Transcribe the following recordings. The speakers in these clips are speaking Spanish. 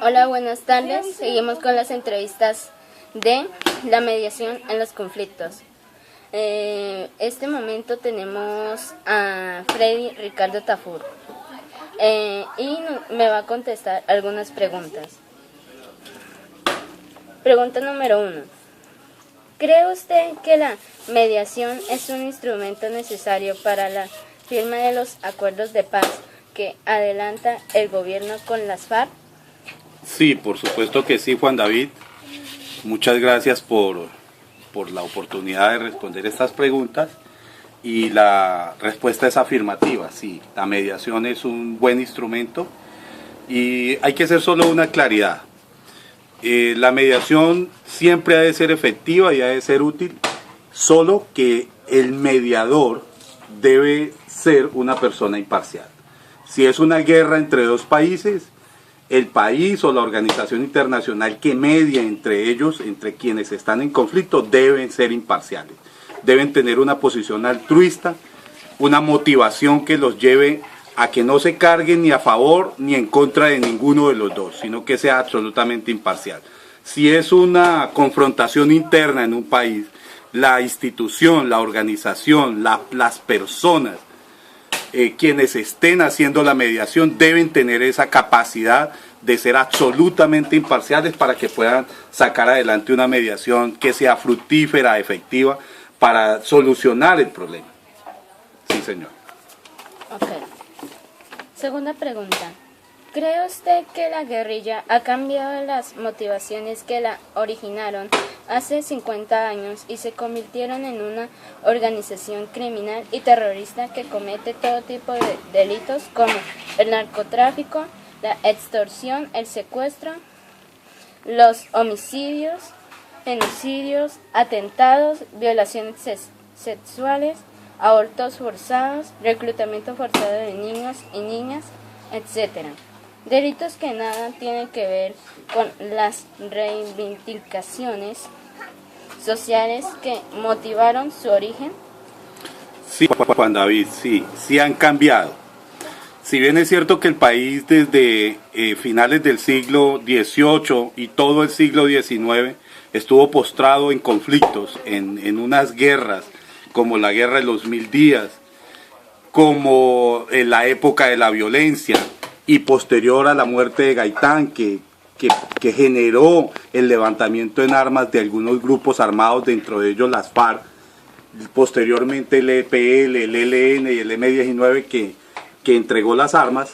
Hola, buenas tardes. Seguimos con las entrevistas de la mediación en los conflictos. Este momento tenemos a Freddy Ricardo Tafur y me va a contestar algunas preguntas. Pregunta número 1. ¿Cree usted que la mediación es un instrumento necesario para la firma de los acuerdos de paz que adelanta el gobierno con las FARC? Sí, por supuesto que sí, Juan David. Muchas gracias por la oportunidad de responder estas preguntas y la respuesta es afirmativa. Sí, la mediación es un buen instrumento y hay que hacer solo una claridad. La mediación siempre ha de ser efectiva y ha de ser útil, solo que el mediador debe ser una persona imparcial. Si es una guerra entre dos países, el país o la organización internacional que media entre ellos, entre quienes están en conflicto, deben ser imparciales. Deben tener una posición altruista, una motivación que los lleve a que no se carguen ni a favor ni en contra de ninguno de los dos, sino que sea absolutamente imparcial. Si es una confrontación interna en un país, la institución, la organización, las personas, quienes estén haciendo la mediación deben tener esa capacidad de ser absolutamente imparciales para que puedan sacar adelante una mediación que sea fructífera, efectiva, para solucionar el problema. Sí, señor. Ok. Segunda pregunta. ¿Cree usted que la guerrilla ha cambiado las motivaciones que la originaron hace 50 años y se convirtieron en una organización criminal y terrorista que comete todo tipo de delitos como el narcotráfico, la extorsión, el secuestro, los homicidios, genocidios, atentados, violaciones sexuales, abortos forzados, reclutamiento forzado de niños y niñas, etc.? Delitos que nada tienen que ver con las reivindicaciones sociales que motivaron su origen. Sí, Juan David, sí han cambiado. Si bien es cierto que el país desde finales del siglo XVIII y todo el siglo XIX estuvo postrado en conflictos, en unas guerras, como la guerra de los 1000 días, como en la época de la violencia y posterior a la muerte de Gaitán, que generó el levantamiento en armas de algunos grupos armados, dentro de ellos las FARC, posteriormente el EPL, el ELN y el M-19 que entregó las armas.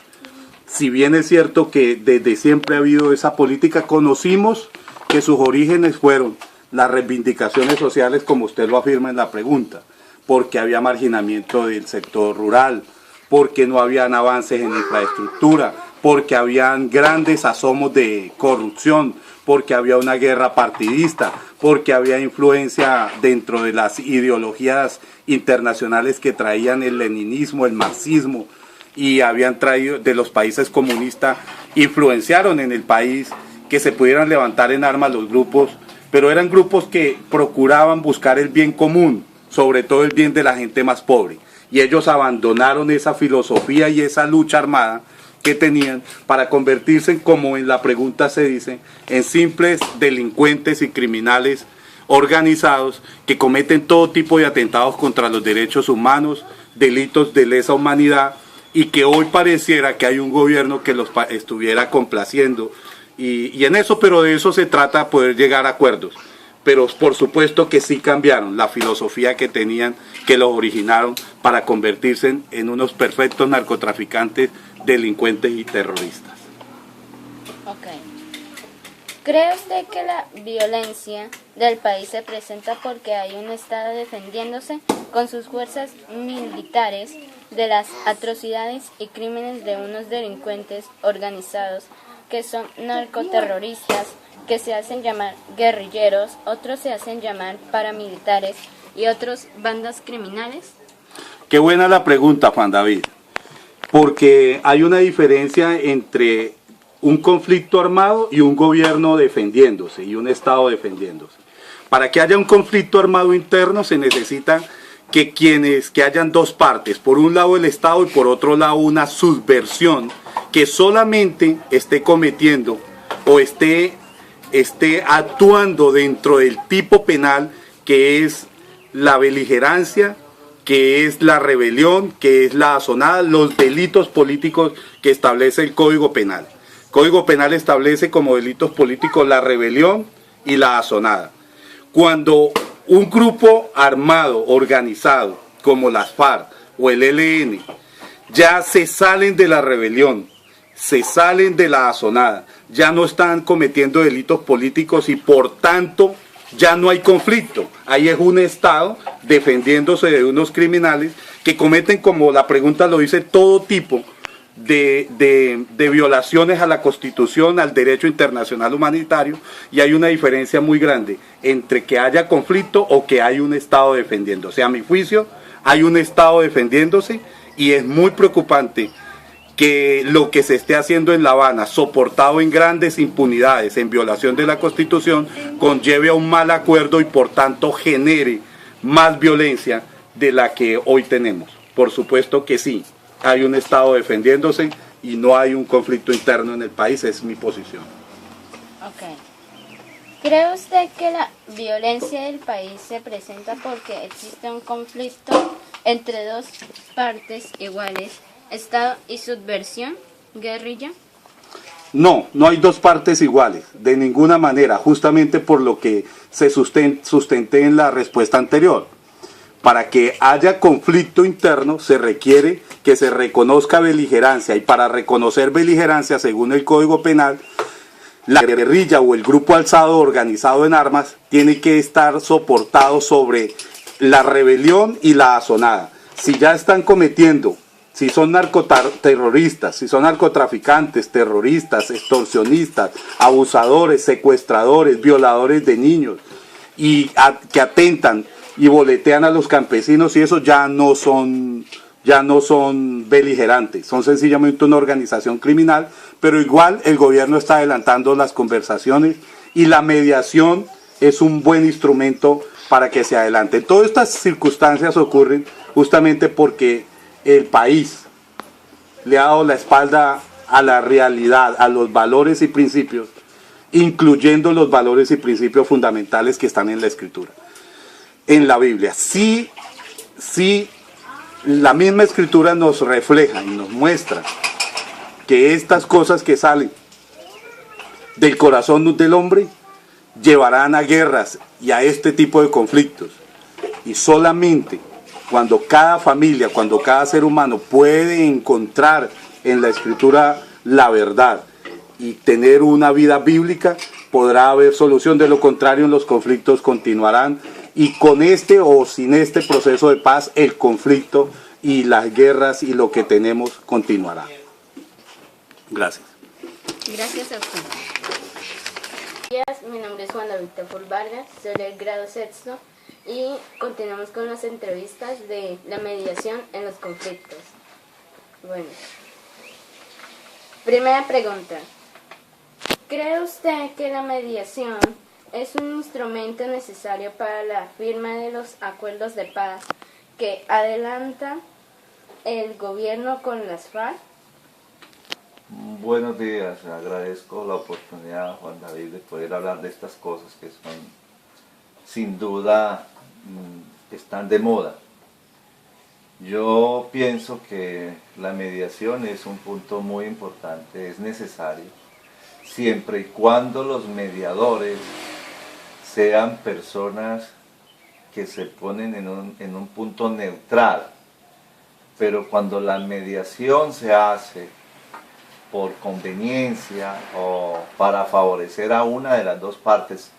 Si bien es cierto que desde siempre ha habido esa política, conocimos que sus orígenes fueron las reivindicaciones sociales, como usted lo afirma en la pregunta, porque había marginamiento del sector rural, porque no habían avances en infraestructura, porque habían grandes asomos de corrupción, porque había una guerra partidista, porque había influencia dentro de las ideologías internacionales que traían el leninismo, el marxismo, y habían traído de los países comunistas, influenciaron en el país que se pudieran levantar en armas los grupos, pero eran grupos que procuraban buscar el bien común, sobre todo el bien de la gente más pobre, y ellos abandonaron esa filosofía y esa lucha armada que tenían para convertirse, como en la pregunta se dice, en simples delincuentes y criminales organizados que cometen todo tipo de atentados contra los derechos humanos, delitos de lesa humanidad, y que hoy pareciera que hay un gobierno que los estuviera complaciendo, y en eso, pero de eso se trata, poder llegar a acuerdos. Pero por supuesto que sí cambiaron la filosofía que tenían, que los originaron para convertirse en unos perfectos narcotraficantes, delincuentes y terroristas. Ok. ¿Cree usted que la violencia del país se presenta porque hay un Estado defendiéndose con sus fuerzas militares de las atrocidades y crímenes de unos delincuentes organizados que son narcoterroristas, que se hacen llamar guerrilleros, otros se hacen llamar paramilitares y otros bandas criminales? Qué buena la pregunta, Juan David, porque hay una diferencia entre un conflicto armado y un gobierno defendiéndose y un Estado defendiéndose. Para que haya un conflicto armado interno se necesita que hayan dos partes, por un lado el Estado y por otro lado una subversión que solamente esté cometiendo o esté actuando dentro del tipo penal que es la beligerancia, que es la rebelión, que es la asonada, los delitos políticos que establece el Código Penal. El Código Penal establece como delitos políticos la rebelión y la asonada. Cuando un grupo armado, organizado, como las FARC o el ELN, ya se salen de la rebelión, se salen de la asonada, ya no están cometiendo delitos políticos y por tanto ya no hay conflicto. Ahí es un Estado defendiéndose de unos criminales que cometen, como la pregunta lo dice, todo tipo de violaciones a la Constitución, al derecho internacional humanitario, y hay una diferencia muy grande entre que haya conflicto o que hay un Estado defendiéndose. A mi juicio, hay un Estado defendiéndose y es muy preocupante que lo que se esté haciendo en La Habana, soportado en grandes impunidades, en violación de la Constitución, conlleve a un mal acuerdo y por tanto genere más violencia de la que hoy tenemos. Por supuesto que sí, hay un Estado defendiéndose y no hay un conflicto interno en el país, es mi posición. Ok. ¿Cree usted que la violencia del país se presenta porque existe un conflicto entre dos partes iguales, Estado y subversión, guerrilla? No, no hay dos partes iguales, de ninguna manera, justamente por lo que se sustenté en la respuesta anterior. Para que haya conflicto interno se requiere que se reconozca beligerancia, y para reconocer beligerancia, según el Código Penal, la guerrilla o el grupo alzado organizado en armas tiene que estar soportado sobre la rebelión y la asonada. Si ya están cometiendo, si son narcoterroristas, si son narcotraficantes, terroristas, extorsionistas, abusadores, secuestradores, violadores de niños, y que atentan y boletean a los campesinos, y eso ya no son beligerantes, son sencillamente una organización criminal, pero igual el gobierno está adelantando las conversaciones y la mediación es un buen instrumento para que se adelante. Todas estas circunstancias ocurren justamente porque el país le ha dado la espalda a la realidad, a los valores y principios, incluyendo los valores y principios fundamentales que están en la Escritura, en la Biblia. Sí, la misma Escritura nos refleja y nos muestra que estas cosas que salen del corazón del hombre llevarán a guerras y a este tipo de conflictos. Y solamente cuando cada familia, cuando cada ser humano puede encontrar en la Escritura la verdad y tener una vida bíblica, podrá haber solución. De lo contrario, los conflictos continuarán, y con este o sin este proceso de paz, el conflicto y las guerras y lo que tenemos continuará. Gracias. Gracias a usted. Buenos días, mi nombre es Juan David Tafur Vargas, soy del grado sexto y continuamos con las entrevistas de la mediación en los conflictos. Bueno, primera pregunta. ¿Cree usted que la mediación es un instrumento necesario para la firma de los acuerdos de paz que adelanta el gobierno con las FARC? Buenos días, agradezco la oportunidad, Juan David, de poder hablar de estas cosas que son, sin duda, están de moda. Yo pienso que la mediación es un punto muy importante, es necesario, siempre y cuando los mediadores sean personas que se ponen en un punto neutral. Pero cuando la mediación se hace por conveniencia o para favorecer a una de las dos partes,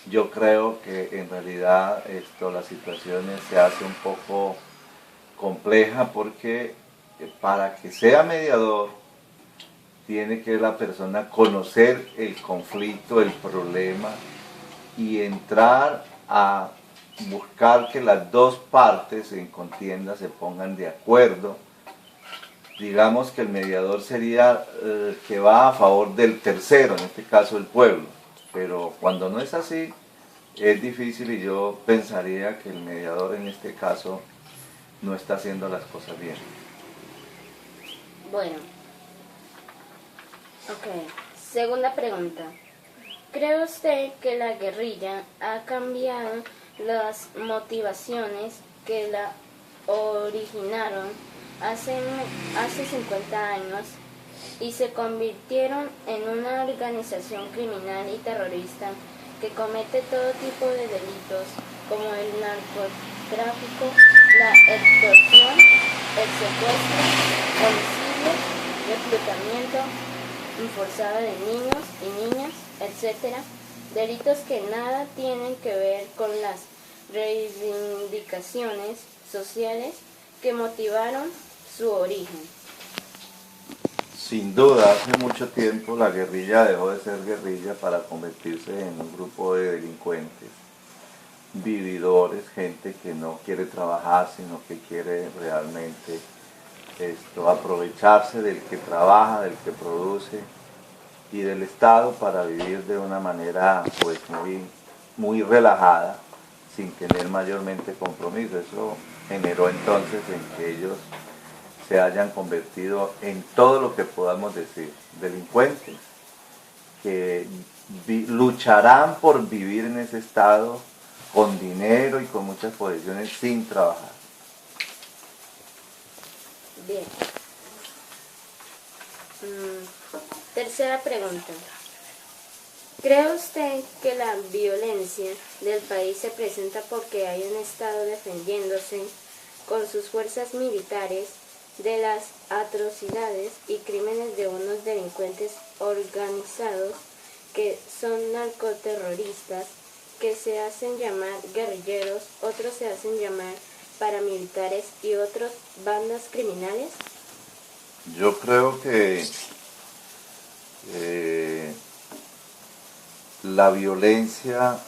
yo creo que en realidad la situación se hace un poco compleja, porque para que sea mediador tiene que la persona conocer el conflicto, el problema, y entrar a buscar que las dos partes en contienda se pongan de acuerdo. Digamos que el mediador sería el que va a favor del tercero, en este caso el pueblo, pero cuando no es así es difícil, y yo pensaría que el mediador en este caso no está haciendo las cosas bien. Bueno, ok. Segunda pregunta. ¿Cree usted que la guerrilla ha cambiado las motivaciones que la originaron hace 50 años y se convirtieron en una organización criminal y terrorista que comete todo tipo de delitos como el narcotráfico, la extorsión, el secuestro, homicidio, reclutamiento forzado de niños y niñas, etcétera, delitos que nada tienen que ver con las reivindicaciones sociales que motivaron su origen? Sin duda, hace mucho tiempo la guerrilla dejó de ser guerrilla para convertirse en un grupo de delincuentes, vividores, gente que no quiere trabajar, sino que quiere realmente aprovecharse del que trabaja, del que produce y del Estado para vivir de una manera pues muy relajada, sin tener mayormente compromiso. Eso generó entonces en que ellos se hayan convertido en todo lo que podamos decir, delincuentes, que lucharán por vivir en ese estado con dinero y con muchas posesiones sin trabajar. Bien. Tercera pregunta. ¿Cree usted que la violencia del país se presenta porque hay un Estado defendiéndose con sus fuerzas militares de las atrocidades y crímenes de unos delincuentes organizados que son narcoterroristas, que se hacen llamar guerrilleros, otros se hacen llamar paramilitares y otros bandas criminales? Yo creo que la violencia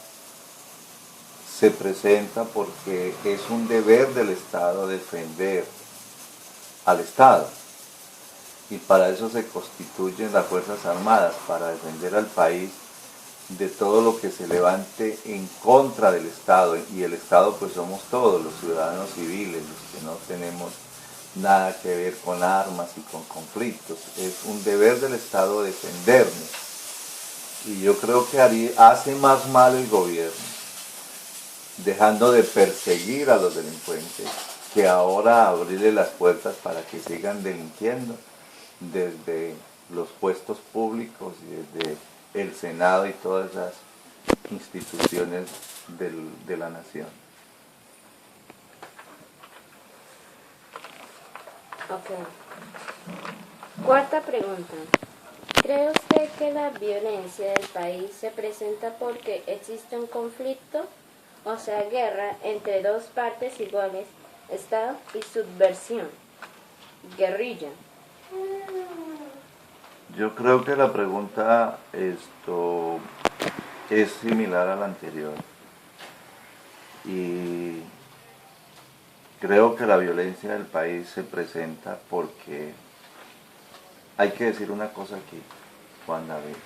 se presenta porque es un deber del Estado defender al Estado, y para eso se constituyen las Fuerzas Armadas, para defender al país de todo lo que se levante en contra del Estado, y el Estado pues somos todos los ciudadanos civiles, los que no tenemos nada que ver con armas y con conflictos. Es un deber del Estado defendernos, y yo creo que hace más mal el gobierno dejando de perseguir a los delincuentes que ahora abrirle las puertas para que sigan delinquiendo desde los puestos públicos y desde el Senado y todas esas instituciones de la nación. Ok. Cuarta pregunta. ¿Cree usted que la violencia del país se presenta porque existe un conflicto, o sea, guerra entre dos partes iguales, Estado y subversión, guerrilla? Yo creo que la pregunta es similar a la anterior, y creo que la violencia del país se presenta porque hay que decir una cosa aquí, Juan David.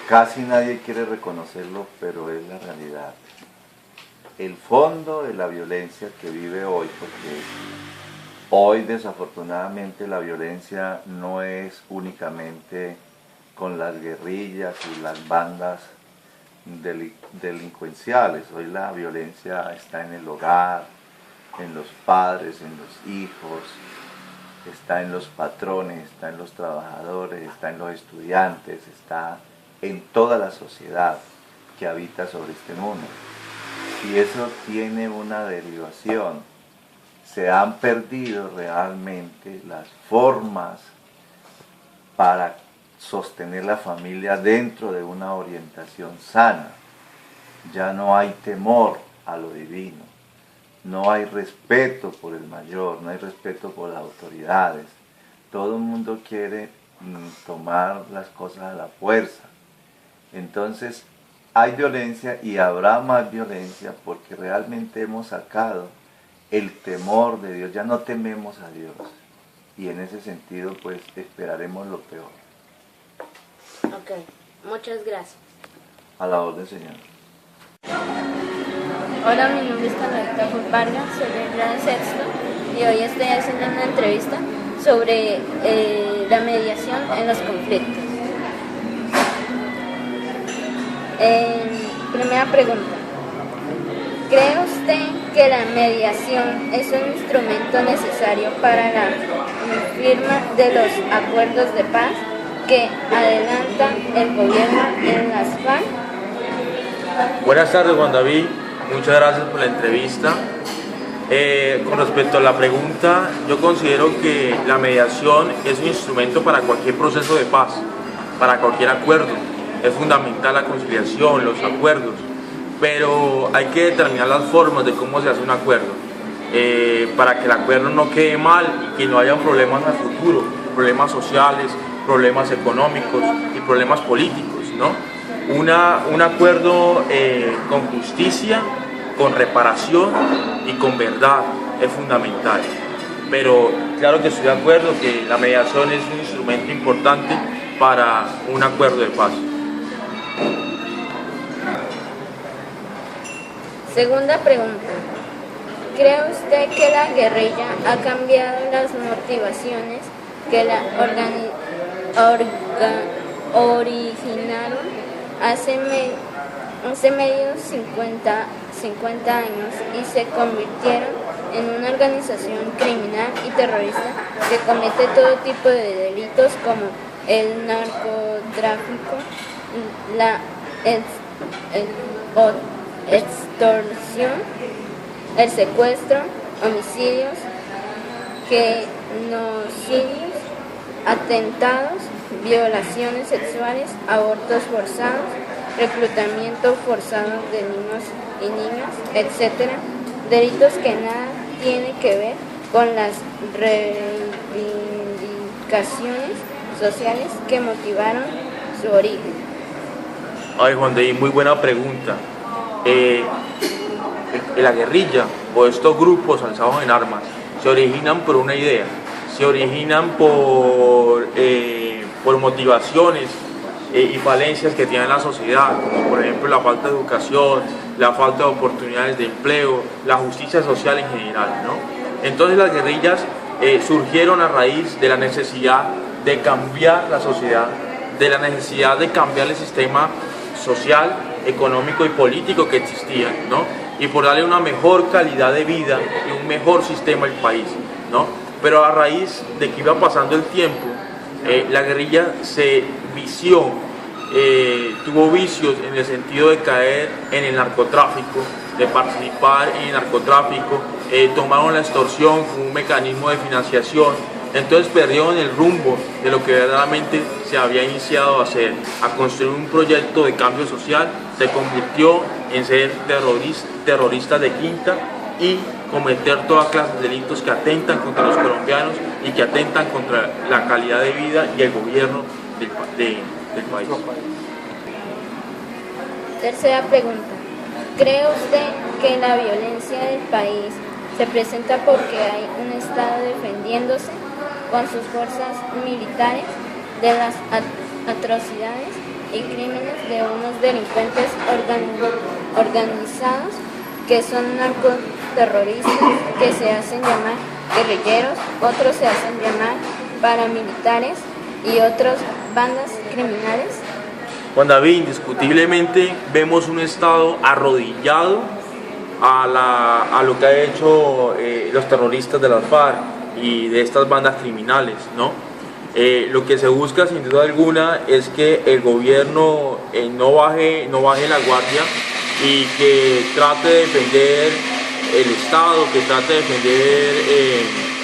Casi nadie quiere reconocerlo, pero es la realidad. El fondo de la violencia que vive hoy, porque hoy desafortunadamente la violencia no es únicamente con las guerrillas y las bandas delincuenciales. Hoy la violencia está en el hogar, en los padres, en los hijos, está en los patrones, está en los trabajadores, está en los estudiantes, está en toda la sociedad que habita sobre este mundo. Y eso tiene una derivación. Se han perdido realmente las formas para sostener la familia dentro de una orientación sana. Ya no hay temor a lo divino, no hay respeto por el mayor, no hay respeto por las autoridades. Todo el mundo quiere tomar las cosas a la fuerza. Entonces hay violencia y habrá más violencia porque realmente hemos sacado el temor de Dios, ya no tememos a Dios, y en ese sentido pues esperaremos lo peor. Ok, muchas gracias. A la orden, Señor. Hola, mi nombre es Carlota Vargas, soy del grado sexto y hoy estoy haciendo una entrevista sobre la mediación en los conflictos. Primera pregunta. ¿Cree usted que la mediación es un instrumento necesario para la firma de los acuerdos de paz que adelanta el gobierno en las FARC? Buenas tardes, Juan David. Muchas gracias por la entrevista. Con respecto a la pregunta, yo considero que la mediación es un instrumento para cualquier proceso de paz, para cualquier acuerdo. Es fundamental la conciliación, los acuerdos, pero hay que determinar las formas de cómo se hace un acuerdo, para que el acuerdo no quede mal y que no haya problemas a futuro, problemas sociales, problemas económicos y problemas políticos, ¿no? Un acuerdo con justicia, con reparación y con verdad es fundamental. Pero claro que estoy de acuerdo que la mediación es un instrumento importante para un acuerdo de paz. Segunda pregunta. ¿Cree usted que la guerrilla ha cambiado las motivaciones que la originaron hace medio 50 años y se convirtieron en una organización criminal y terrorista que comete todo tipo de delitos como el narcotráfico, la extorsión, el secuestro, homicidios, genocidios, atentados, violaciones sexuales, abortos forzados, reclutamiento forzado de niños y niñas, etc. Delitos que nada tienen que ver con las reivindicaciones sociales que motivaron su origen. Ay, Juan David, muy buena pregunta. La guerrilla o estos grupos alzados en armas se originan por una idea, se originan por motivaciones y falencias que tiene la sociedad, como por ejemplo la falta de educación, la falta de oportunidades de empleo, la justicia social en general, ¿no? Entonces las guerrillas surgieron a raíz de la necesidad de cambiar la sociedad, de la necesidad de cambiar el sistema social, económico y político que existía, ¿no? Y por darle una mejor calidad de vida y un mejor sistema al país, ¿no? Pero a raíz de que iba pasando el tiempo, la guerrilla se vició, tuvo vicios en el sentido de caer en el narcotráfico, de participar en el narcotráfico, tomaron la extorsión como un mecanismo de financiación. Entonces perdieron el rumbo de lo que verdaderamente se había iniciado a hacer, a construir un proyecto de cambio social. Se convirtió en ser terroristas de quinta y cometer toda clase de delitos que atentan contra los colombianos y que atentan contra la calidad de vida y el gobierno del país. Tercera pregunta. ¿Cree usted que la violencia del país se presenta porque hay un Estado defendiéndose con sus fuerzas militares de las atrocidades y crímenes de unos delincuentes organizados que son narcoterroristas, que se hacen llamar guerrilleros, otros se hacen llamar paramilitares y otros bandas criminales? Juan David, indiscutiblemente vemos un Estado arrodillado a lo que han hecho los terroristas de las FARC y de estas bandas criminales, ¿no? Lo que se busca sin duda alguna es que el gobierno no baje la guardia y que trate de defender el Estado, que trate de defender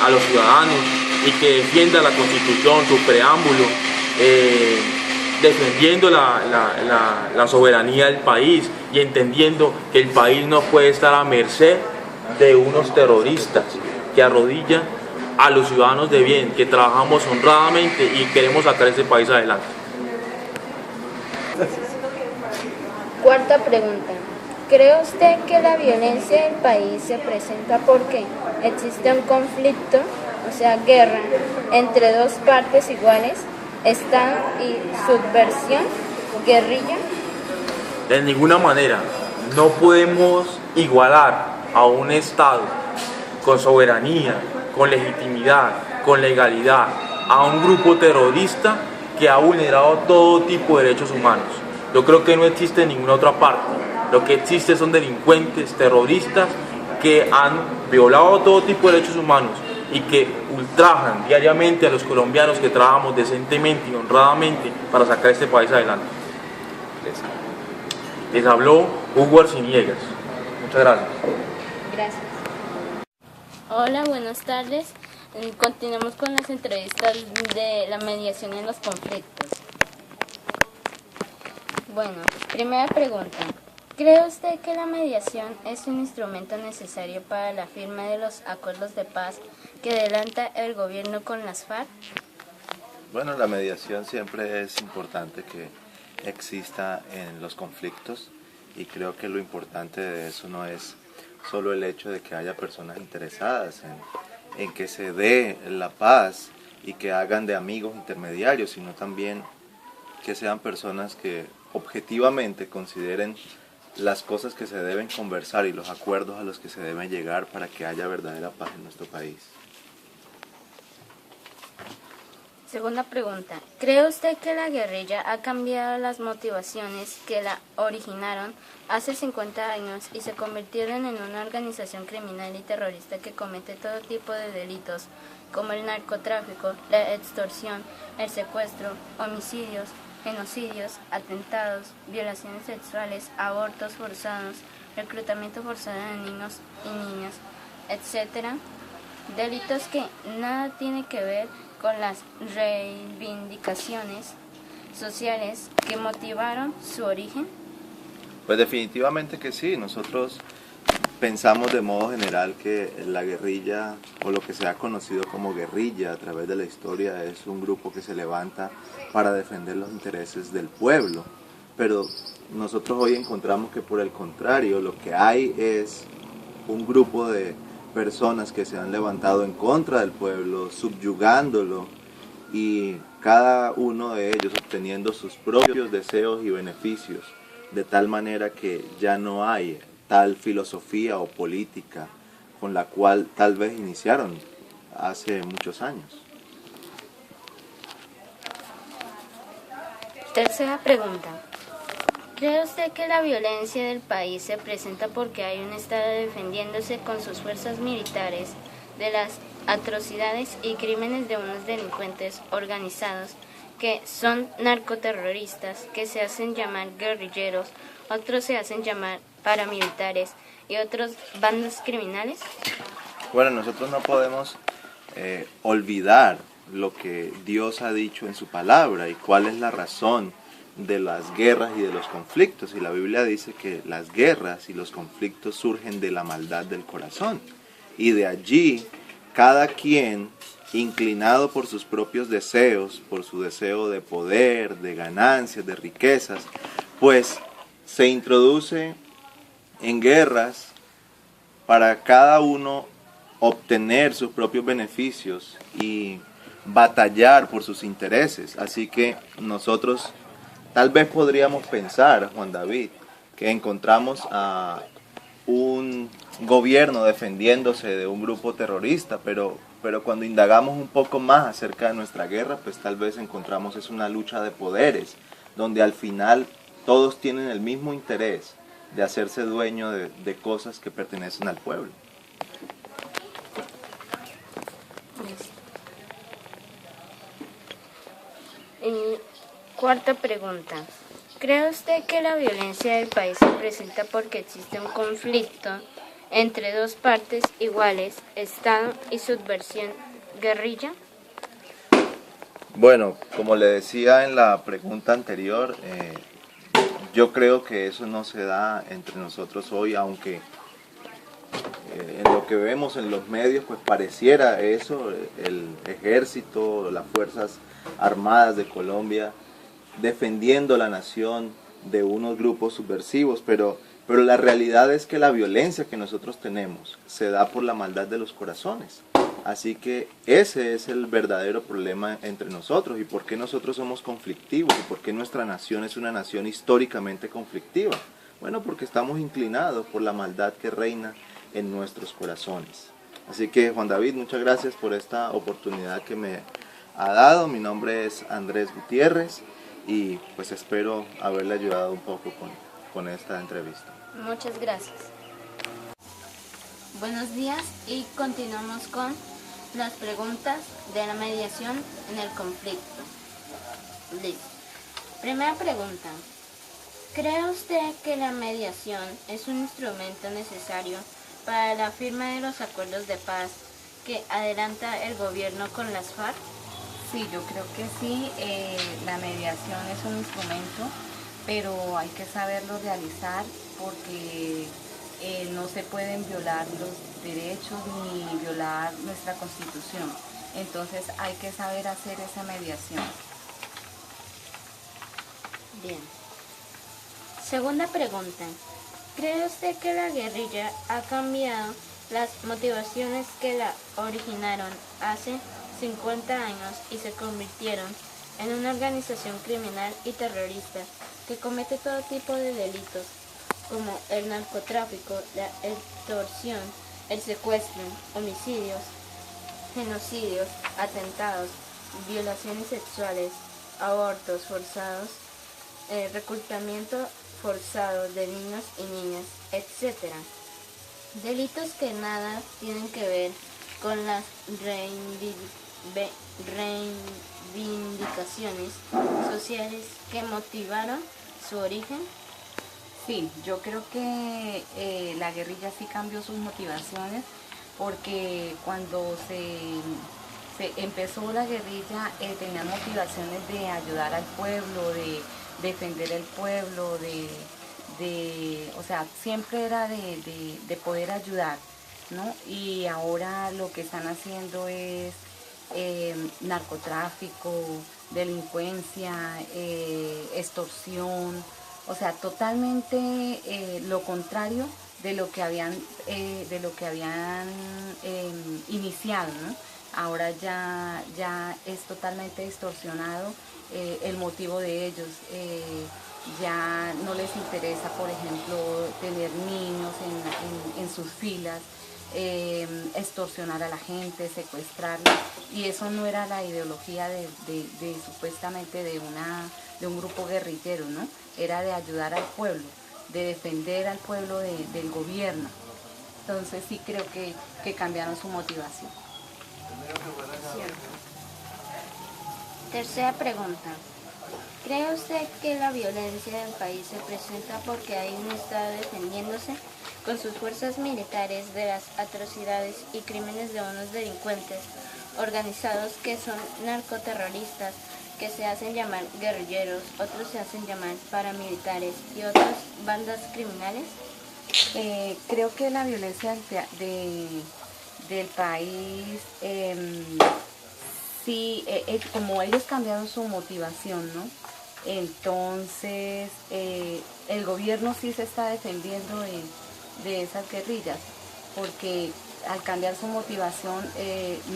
a los ciudadanos y que defienda la Constitución, su preámbulo, defendiendo la soberanía del país y entendiendo que el país no puede estar a merced de unos terroristas que arrodillan a los ciudadanos de bien, que trabajamos honradamente y queremos sacar este país adelante. Cuarta pregunta. ¿Cree usted que la violencia del país se presenta porque existe un conflicto, o sea, guerra, entre dos partes iguales, Estado y subversión, guerrilla? De ninguna manera. No podemos igualar a un Estado con soberanía, con legitimidad, con legalidad a un grupo terrorista que ha vulnerado todo tipo de derechos humanos. Yo creo que no existe en ninguna otra parte. Lo que existe son delincuentes, terroristas que han violado todo tipo de derechos humanos y que ultrajan diariamente a los colombianos que trabajamos decentemente y honradamente para sacar este país adelante. Les habló Hugo Arciniegas. Muchas gracias. Gracias. Hola, buenas tardes. Continuamos con las entrevistas de la mediación en los conflictos. Bueno, primera pregunta. ¿Cree usted que la mediación es un instrumento necesario para la firma de los acuerdos de paz que adelanta el gobierno con las FARC? Bueno, la mediación siempre es importante que exista en los conflictos y creo que lo importante de eso no es solo el hecho de que haya personas interesadas en que se dé la paz y que hagan de amigos intermediarios, sino también que sean personas que objetivamente consideren las cosas que se deben conversar y los acuerdos a los que se deben llegar para que haya verdadera paz en nuestro país. Segunda pregunta. ¿Cree usted que la guerrilla ha cambiado las motivaciones que la originaron hace 50 años y se convirtieron en una organización criminal y terrorista que comete todo tipo de delitos como el narcotráfico, la extorsión, el secuestro, homicidios, genocidios, atentados, violaciones sexuales, abortos forzados, reclutamiento forzado de niños y niñas, etcétera? Delitos que nada tienen que ver con las reivindicaciones sociales que motivaron su origen? Pues definitivamente que sí. Nosotros pensamos de modo general que la guerrilla, o lo que se ha conocido como guerrilla a través de la historia, es un grupo que se levanta para defender los intereses del pueblo. Pero nosotros hoy encontramos que por el contrario, lo que hay es un grupo de personas que se han levantado en contra del pueblo, subyugándolo, y cada uno de ellos obteniendo sus propios deseos y beneficios, de tal manera que ya no hay tal filosofía o política con la cual tal vez iniciaron hace muchos años. Tercera pregunta. ¿Cree usted que la violencia del país se presenta porque hay un Estado defendiéndose con sus fuerzas militares de las atrocidades y crímenes de unos delincuentes organizados que son narcoterroristas, que se hacen llamar guerrilleros, otros se hacen llamar paramilitares y otros bandas criminales? Bueno, nosotros no podemos olvidar lo que Dios ha dicho en su palabra y cuál es la razón de las guerras y de los conflictos. Y la Biblia dice que las guerras y los conflictos surgen de la maldad del corazón. Y de allí, cada quien, inclinado por sus propios deseos, por su deseo de poder, de ganancias, de riquezas, pues se introduce en guerras para cada uno obtener sus propios beneficios y batallar por sus intereses. Así que nosotros tal vez podríamos pensar, Juan David, que encontramos a un gobierno defendiéndose de un grupo terrorista, pero cuando indagamos un poco más acerca de nuestra guerra, pues tal vez encontramos es una lucha de poderes, donde al final todos tienen el mismo interés de hacerse dueño de cosas que pertenecen al pueblo. Cuarta pregunta. ¿Cree usted que la violencia del país se presenta porque existe un conflicto entre dos partes iguales, Estado y subversión guerrilla? Bueno, como le decía en la pregunta anterior, yo creo que eso no se da entre nosotros hoy, aunque en lo que vemos en los medios pues pareciera eso, el ejército, las fuerzas armadas de Colombia defendiendo la nación de unos grupos subversivos, pero la realidad es que la violencia que nosotros tenemos se da por la maldad de los corazones. Así que ese es el verdadero problema entre nosotros y por qué nosotros somos conflictivos y por qué nuestra nación es una nación históricamente conflictiva. Bueno, porque estamos inclinados por la maldad que reina en nuestros corazones. Así que Juan David, muchas gracias por esta oportunidad que me ha dado. Mi nombre es Andrés Gutiérrez y pues espero haberle ayudado un poco con esta entrevista. Muchas gracias. Buenos días y continuamos con las preguntas de la mediación en el conflicto. Listo. Primera pregunta. ¿Cree usted que la mediación es un instrumento necesario para la firma de los acuerdos de paz que adelanta el gobierno con las FARC? Sí, yo creo que sí, la mediación es un instrumento, pero hay que saberlo realizar porque no se pueden violar los derechos ni violar nuestra Constitución. Entonces hay que saber hacer esa mediación. Bien. Segunda pregunta. ¿Cree usted que la guerrilla ha cambiado las motivaciones que la originaron hace 50 años y se convirtieron en una organización criminal y terrorista que comete todo tipo de delitos como el narcotráfico, la extorsión, el secuestro, homicidios, genocidios, atentados, violaciones sexuales, abortos forzados, reclutamiento forzado de niños y niñas, etc. Delitos que nada tienen que ver con las reivindicaciones sociales que motivaron su origen? Sí, yo creo que la guerrilla sí cambió sus motivaciones porque cuando se empezó la guerrilla tenían motivaciones de ayudar al pueblo, de defender el pueblo, o sea, siempre era de poder ayudar, ¿no? Y ahora lo que están haciendo es narcotráfico, delincuencia, extorsión, o sea, totalmente lo contrario de lo que habían iniciado, ¿no? Ahora ya es totalmente distorsionado el motivo de ellos. Ya no les interesa, por ejemplo, tener niños en sus filas, extorsionar a la gente, secuestrarlos, y eso no era la ideología de supuestamente de un grupo guerrillero, ¿no? Era de ayudar al pueblo, de defender al pueblo del gobierno. Entonces sí creo que cambiaron su motivación. Tercera pregunta. ¿Cree usted que la violencia del país se presenta porque hay un Estado defendiéndose con sus fuerzas militares de las atrocidades y crímenes de unos delincuentes organizados que son narcoterroristas, que se hacen llamar guerrilleros, otros se hacen llamar paramilitares y otras bandas criminales? Creo que la violencia del país, sí, como ellos cambiaron su motivación, ¿no? Entonces, el gobierno sí se está defendiendo de esas guerrillas, porque al cambiar su motivación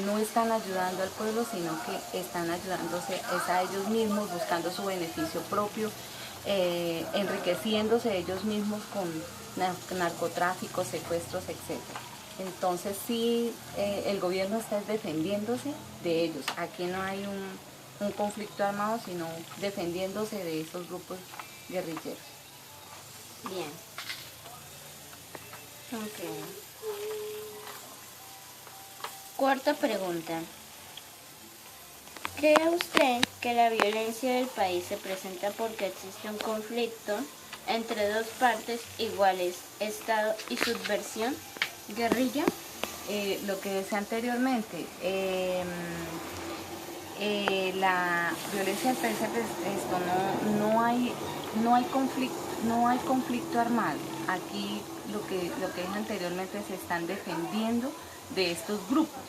no están ayudando al pueblo, sino que están ayudándose a ellos mismos, buscando su beneficio propio, enriqueciéndose ellos mismos con narcotráfico, secuestros, etc. Entonces sí, el gobierno está defendiéndose de ellos. Aquí no hay un conflicto armado, sino defendiéndose de esos grupos guerrilleros. Bien. Ok. Cuarta pregunta. ¿Cree usted que la violencia del país se presenta porque existe un conflicto entre dos partes iguales, Estado y subversión, guerrilla? Lo que decía anteriormente, la violencia del país, no hay conflicto armado. Aquí lo que dije anteriormente, se están defendiendo de estos grupos.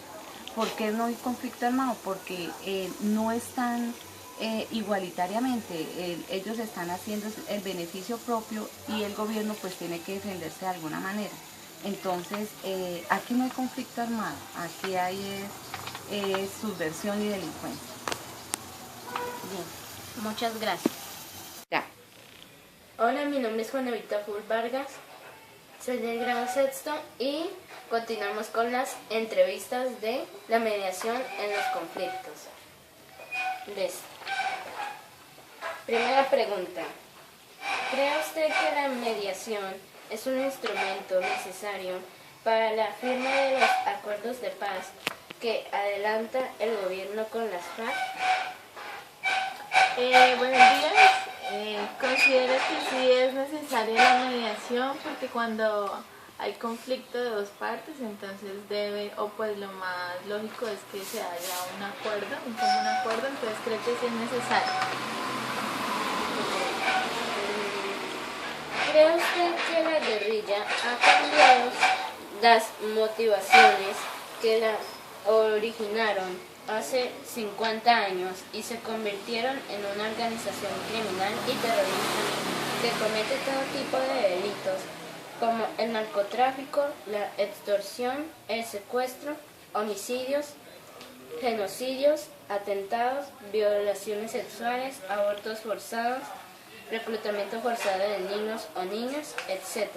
¿Por qué no hay conflicto armado? Porque no están igualitariamente, ellos están haciendo el beneficio propio y el gobierno pues tiene que defenderse de alguna manera. Entonces, aquí no hay conflicto armado, aquí hay subversión y delincuencia. Bien, muchas gracias. Ya. Hola, mi nombre es Juana Vita Full Vargas. Soy del grado sexto y continuamos con las entrevistas de la mediación en los conflictos. Primera pregunta. ¿Cree usted que la mediación es un instrumento necesario para la firma de los acuerdos de paz que adelanta el gobierno con las FARC? Buenos días. Considero que sí es necesaria la mediación porque cuando hay conflicto de dos partes, entonces pues lo más lógico es que se haya un acuerdo, un común acuerdo, entonces creo que sí es necesario. ¿Cree usted que la guerrilla ha cambiado las motivaciones que la originaron hace 50 años y se convirtieron en una organización criminal y terrorista que comete todo tipo de delitos como el narcotráfico, la extorsión, el secuestro, homicidios, genocidios, atentados, violaciones sexuales, abortos forzados, reclutamiento forzado de niños o niñas, etc.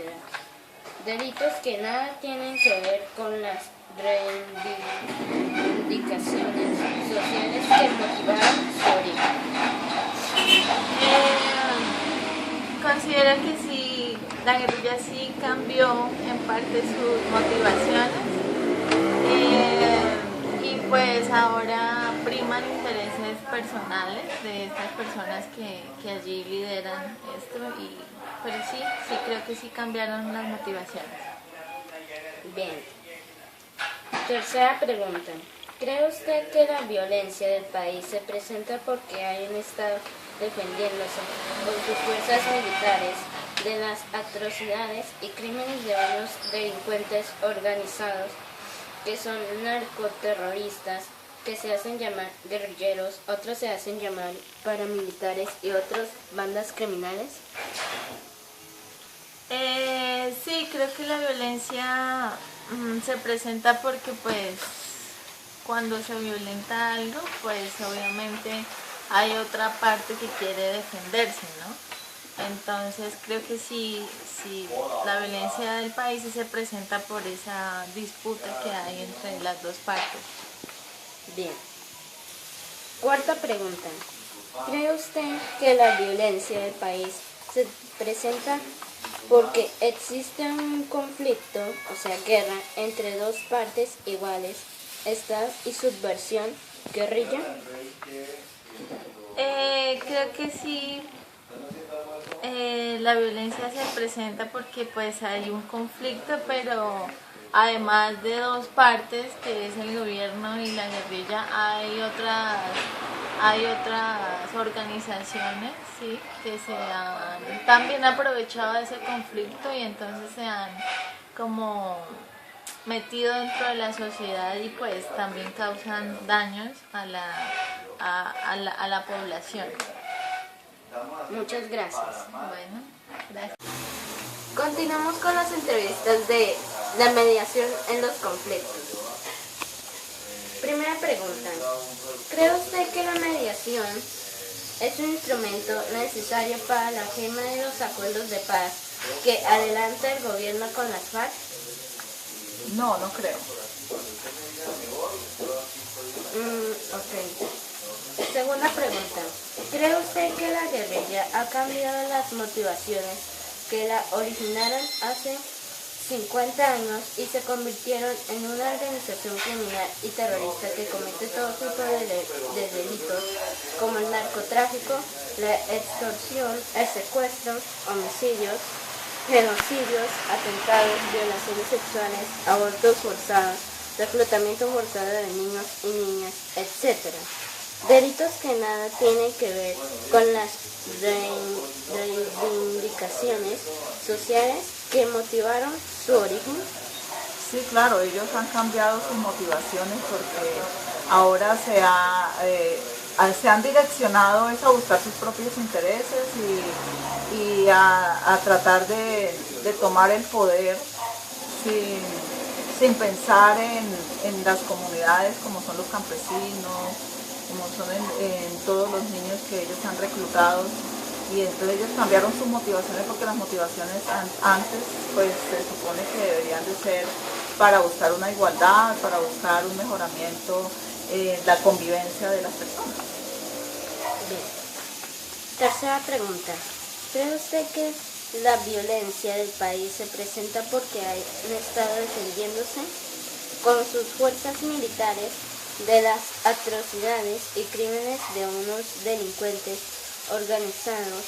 Delitos que nada tienen que ver con las reivindicaciones sociales que motivaron su origen. Considero que sí, la guerrilla sí cambió en parte sus motivaciones y pues ahora priman intereses personales de estas personas que allí lideran esto, pero sí creo que sí cambiaron las motivaciones. Bien. Tercera pregunta. ¿Cree usted que la violencia del país se presenta porque hay un Estado defendiéndose con sus fuerzas militares de las atrocidades y crímenes de unos delincuentes organizados que son narcoterroristas, que se hacen llamar guerrilleros, otros se hacen llamar paramilitares y otros bandas criminales? Sí, creo que la violencia se presenta porque pues cuando se violenta algo, pues obviamente hay otra parte que quiere defenderse, ¿no? Entonces creo que sí, la violencia del país sí se presenta por esa disputa que hay entre las dos partes. Bien. Cuarta pregunta. ¿Cree usted que la violencia del país se presenta porque existe un conflicto, o sea, guerra, entre dos partes iguales, Estado y subversión, guerrilla? Creo que sí, la violencia se presenta porque pues hay un conflicto, pero además de dos partes, que es el gobierno y la guerrilla, hay otras organizaciones, ¿sí?, que se han también aprovechado de ese conflicto y entonces se han como metido dentro de la sociedad y pues también causan daños a la población. Muchas gracias. Bueno, gracias. Continuamos con las entrevistas de la mediación en los conflictos. Primera pregunta. ¿Cree usted que la mediación es un instrumento necesario para la firma de los acuerdos de paz que adelanta el gobierno con las FARC? No, no creo. Ok. Segunda pregunta. ¿Cree usted que la guerrilla ha cambiado las motivaciones que la originaron hace 50 años y se convirtieron en una organización criminal y terrorista que comete todo tipo de delitos como el narcotráfico, la extorsión, el secuestro, homicidios, genocidios, atentados, violaciones sexuales, abortos forzados, reclutamiento forzado de niños y niñas, etc. Delitos que nada tienen que ver con las reivindicaciones sociales que motivaron su origen. Sí, claro, ellos han cambiado sus motivaciones porque ahora se han direccionado a buscar sus propios intereses y a tratar de tomar el poder sin pensar en las comunidades como son los campesinos, como son en todos los niños que ellos han reclutado. y entonces ellos cambiaron sus motivaciones porque las motivaciones antes pues se supone que deberían de ser para buscar una igualdad, para buscar un mejoramiento la convivencia de las personas. Bien. Tercera pregunta. ¿Cree usted que la violencia del país se presenta porque hay un Estado defendiéndose con sus fuerzas militares de las atrocidades y crímenes de unos delincuentes organizados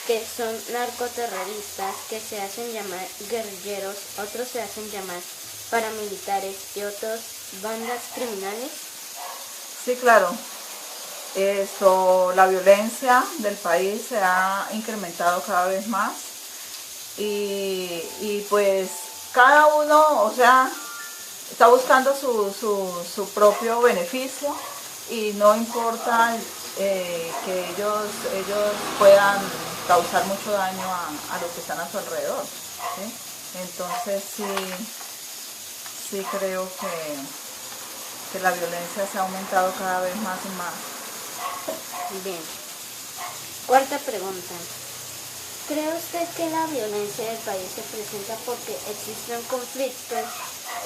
que son narcoterroristas, que se hacen llamar guerrilleros, otros se hacen llamar paramilitares y otros bandas criminales? Sí, claro. La violencia del país se ha incrementado cada vez más y pues cada uno, o sea, está buscando su propio beneficio y no importa que ellos puedan causar mucho daño a los que están a su alrededor, ¿sí? Entonces sí creo que la violencia se ha aumentado cada vez más y más. Bien. Cuarta pregunta. ¿Cree usted que la violencia del país se presenta porque existe un conflicto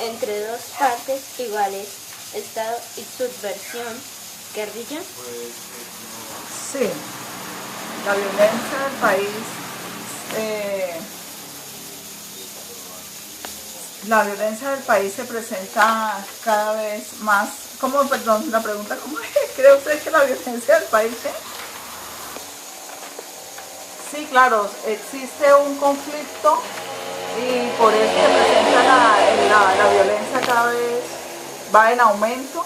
entre dos partes iguales, Estado y subversión, guerrilla? Sí, la violencia del país, se presenta cada vez más. ¿Cómo? Perdón, la pregunta, ¿cómo es? ¿Cree usted que la violencia del país es? Sí, claro, existe un conflicto y por eso se presenta la violencia cada vez va en aumento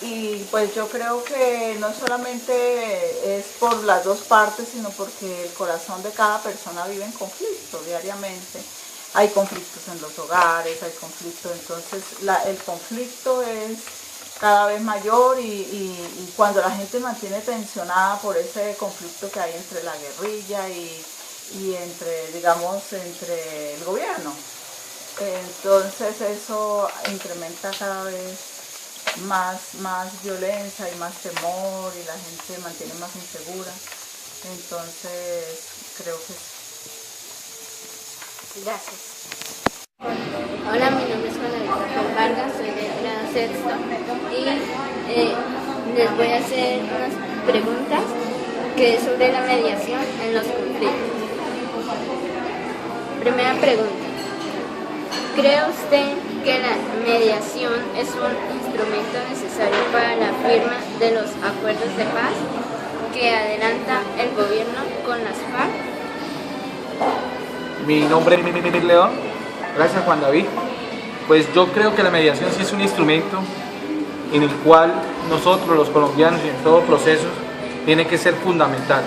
y pues yo creo que no solamente es por las dos partes, sino porque el corazón de cada persona vive en conflicto diariamente. Hay conflictos en los hogares, hay conflictos, entonces el conflicto es cada vez mayor y cuando la gente mantiene tensionada por ese conflicto que hay entre la guerrilla y entre el gobierno, entonces eso incrementa cada vez más violencia y más temor y la gente mantiene más insegura, entonces creo que sí. Gracias. Hola, mi nombre es Juana Victoria Vargas, soy de grado sexto y les voy a hacer unas preguntas que es sobre la mediación en los conflictos. Primera pregunta. ¿Cree usted que la mediación es un instrumento necesario para la firma de los acuerdos de paz que adelanta el gobierno con las FARC? Mi nombre es León. Gracias, Juan David. Pues yo creo que la mediación sí es un instrumento en el cual nosotros los colombianos y en todo proceso tiene que ser fundamental.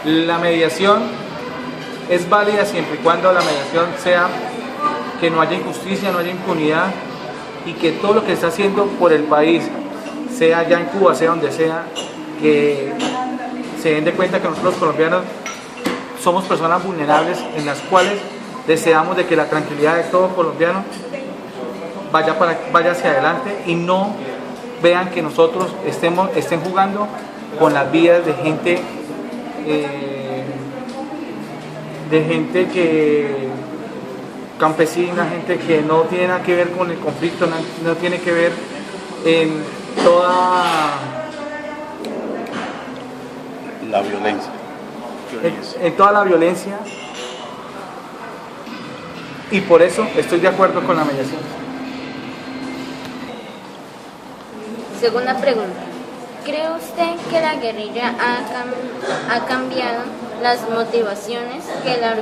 La mediación es válida siempre y cuando la mediación sea que no haya injusticia, no haya impunidad y que todo lo que está haciendo por el país, sea allá en Cuba, sea donde sea, que se den de cuenta que nosotros los colombianos somos personas vulnerables en las cuales deseamos de que la tranquilidad de todo colombiano vaya hacia adelante y no vean que nosotros estén jugando con las vidas de gente que campesina, gente que no tiene nada que ver con el conflicto, no tiene que ver en toda la violencia. En toda la violencia, y por eso estoy de acuerdo con la mediación. Segunda pregunta. ¿Cree usted que la guerrilla ha cambiado las motivaciones que la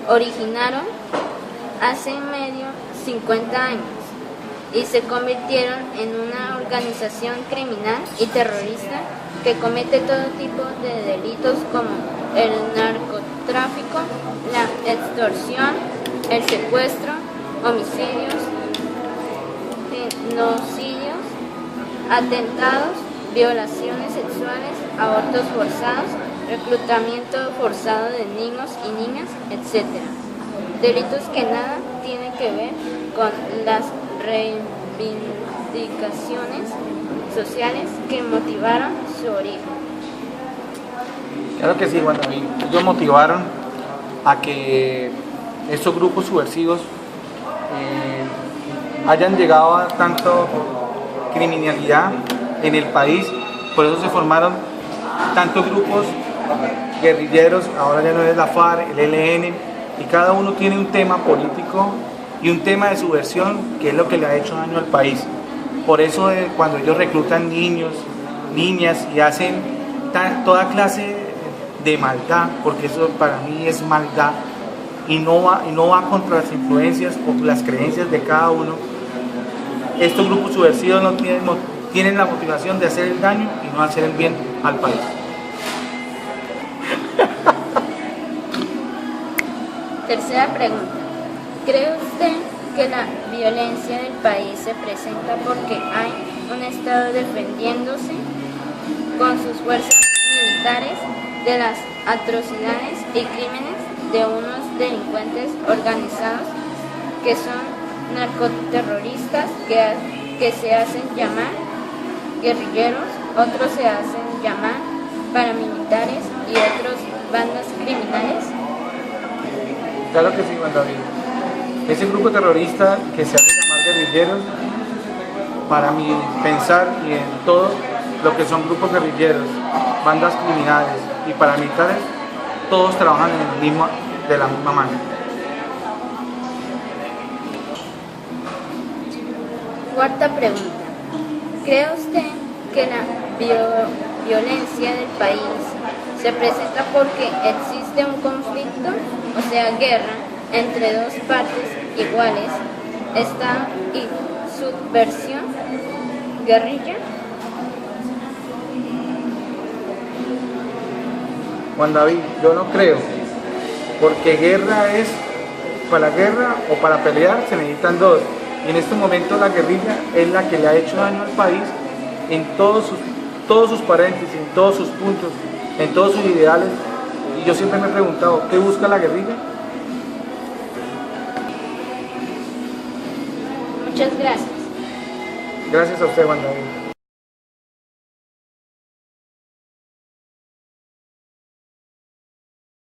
originaron hace 50 años y se convirtieron en una organización criminal y terrorista que comete todo tipo de delitos como el narcotráfico, la extorsión, el secuestro, homicidios, genocidios, atentados, violaciones sexuales, abortos forzados, reclutamiento forzado de niños y niñas, etc. Delitos que nada tienen que ver con las reivindicaciones sociales que motivaron su origen. Claro que sí, Juan David. Ellos motivaron a que estos grupos subversivos hayan llegado a tanto criminalidad en el país. Por eso se formaron tantos grupos guerrilleros, ahora ya no es la FARC, el ELN, y cada uno tiene un tema político y un tema de subversión que es lo que le ha hecho daño al país. Por eso cuando ellos reclutan niños, niñas y hacen toda clase de maldad, porque eso para mí es maldad y no va contra las influencias o las creencias de cada uno. Estos grupos subversivos no tienen la motivación de hacer el daño y no hacer el bien al país. Tercera pregunta. ¿Cree usted que la violencia del país se presenta porque hay un Estado defendiéndose con sus fuerzas militares de las atrocidades y crímenes de unos delincuentes organizados que son narcoterroristas que se hacen llamar guerrilleros, otros se hacen llamar paramilitares y otros bandas criminales? Claro que sí, Juan David. Ese grupo terrorista que se hace llamar guerrilleros, para mi pensar y en todo lo que son grupos guerrilleros, bandas criminales y paramilitares, todos trabajan de la misma mano. Cuarta pregunta. ¿Cree usted que la violencia del país se presenta porque existe un conflicto, o sea, guerra, entre dos partes iguales, Estado y subversión, guerrilla? Juan David, yo no creo, porque guerra es, para la guerra o para pelear se necesitan dos, y en este momento la guerrilla es la que le ha hecho daño al país en todos sus paréntesis, en todos sus puntos, en todos sus ideales, y yo siempre me he preguntado, ¿qué busca la guerrilla? Muchas gracias. Gracias a usted, Juan David.